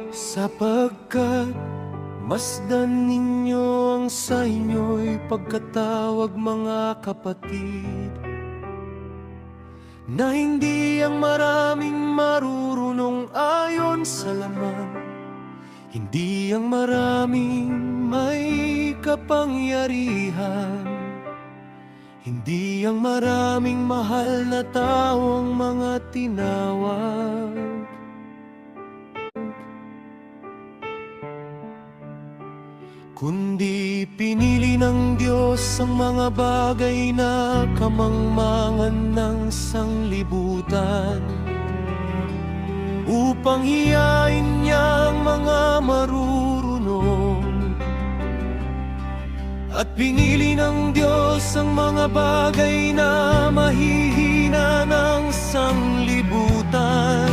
Sapagkat masdan ninyo ang sa inyo'y pagkatawag, mga kapatid, na hindi ang maraming marurunong ayon sa laman, hindi ang maraming may kapangyarihan, hindi ang maraming mahal na tao ang mga tinawag, kundi pinili ng Diyos ang mga bagay na kamangmangan ng sanglibutan, upang hiyain niya ang mga marurunong. At pinili ng Diyos ang mga bagay na mahihina ng sanglibutan,